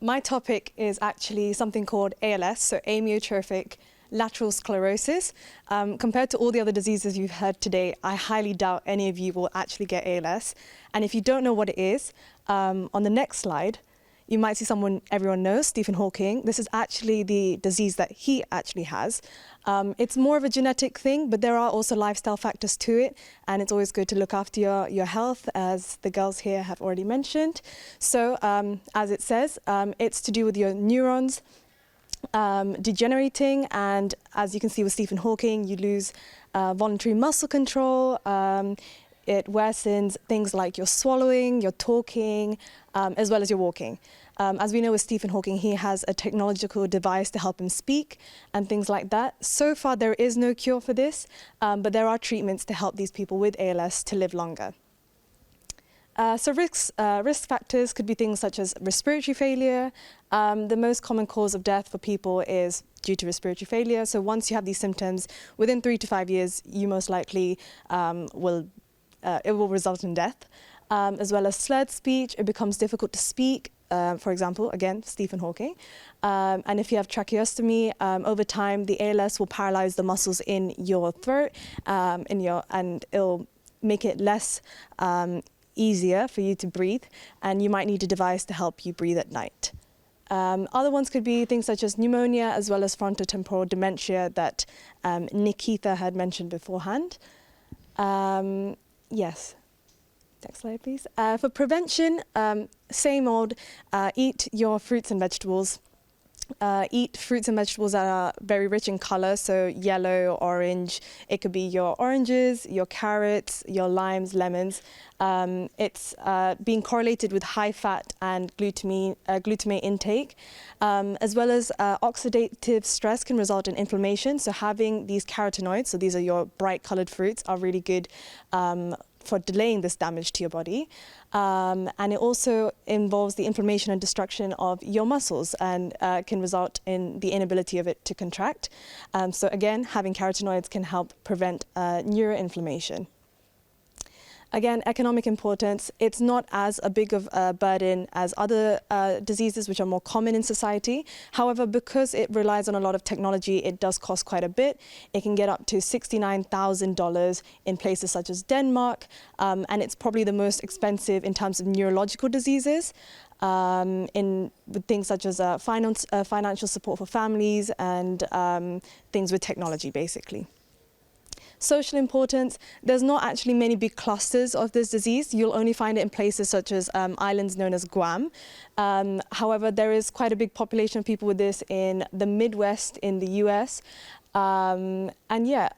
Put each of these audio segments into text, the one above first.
My topic is actually something called ALS, so amyotrophic lateral sclerosis. Compared to all the other diseases you've heard today, I highly doubt any of you will actually get ALS. And if you don't know what it is, on the next slide, you might see someone everyone knows, Stephen Hawking. This is actually the disease that he actually has. It's more of a genetic thing, but there are also lifestyle factors to it, and it's always good to look after your health, as the girls here have already mentioned. So, as it says, it's to do with your neurons degenerating, and as you can see with Stephen Hawking, you lose voluntary muscle control. It worsens things like your swallowing, your talking, as well as your walking. As we know with Stephen Hawking, he has a technological device to help him speak and things like that. So far, there is no cure for this, but there are treatments to help these people with ALS to live longer. So risk factors could be things such as respiratory failure. The most common cause of death for people is due to respiratory failure. So once you have these symptoms, within 3 to 5 years, you most likely it will result in death. As well as slurred speech, it becomes difficult to speak. For example, again, Stephen Hawking. And if you have tracheostomy, over time, the ALS will paralyze the muscles in your throat, and it'll make it less easier for you to breathe, and you might need a device to help you breathe at night. Other ones could be things such as pneumonia, as well as frontotemporal dementia that Nikita had mentioned beforehand. Yes. Next slide, please. For prevention, same old, eat your fruits and vegetables. Eat fruits and vegetables that are very rich in color, so yellow, orange. It could be your oranges, your carrots, your limes, lemons. It's being correlated with high fat and glutamate intake, as well as oxidative stress can result in inflammation. So having these carotenoids, so these are your bright colored fruits, are really good for delaying this damage to your body. And it also involves the inflammation and destruction of your muscles, and can result in the inability of it to contract. So again, having carotenoids can help prevent neuroinflammation. Again, economic importance, it's not as a big of a burden as other diseases which are more common in society. However, because it relies on a lot of technology, it does cost quite a bit. It can get up to $69,000 in places such as Denmark, and it's probably the most expensive in terms of neurological diseases, with things such as financial support for families and things with technology, basically. Social importance, there's not actually many big clusters of this disease. You'll only find it in places such as islands known as Guam. However, there is quite a big population of people with this in the Midwest in the US. And yeah,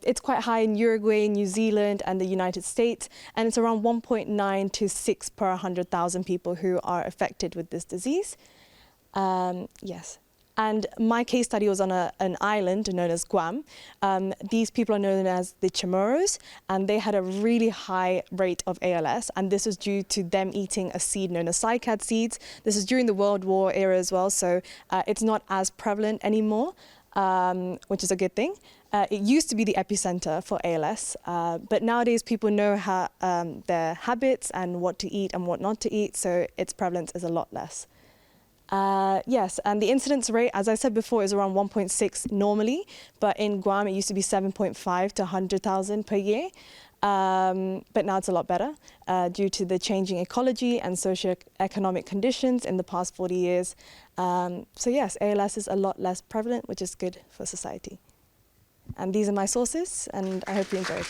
it's quite high in Uruguay, New Zealand, and the United States. And it's around 1.9 to 6 per 100,000 people who are affected with this disease. Yes. And my case study was on an island known as Guam. These people are known as the Chamorros, and they had a really high rate of ALS, and this was due to them eating a seed known as cycad seeds. This is during the World War era as well, so it's not as prevalent anymore, which is a good thing. It used to be the epicenter for ALS, but nowadays people know how, their habits and what to eat and what not to eat, so its prevalence is a lot less. Yes, and the incidence rate, as I said before, is around 1.6 normally, but in Guam it used to be 7.5 to 100,000 per year. But now it's a lot better due to the changing ecology and socioeconomic conditions in the past 40 years. So yes, ALS is a lot less prevalent, which is good for society. And these are my sources, and I hope you enjoyed.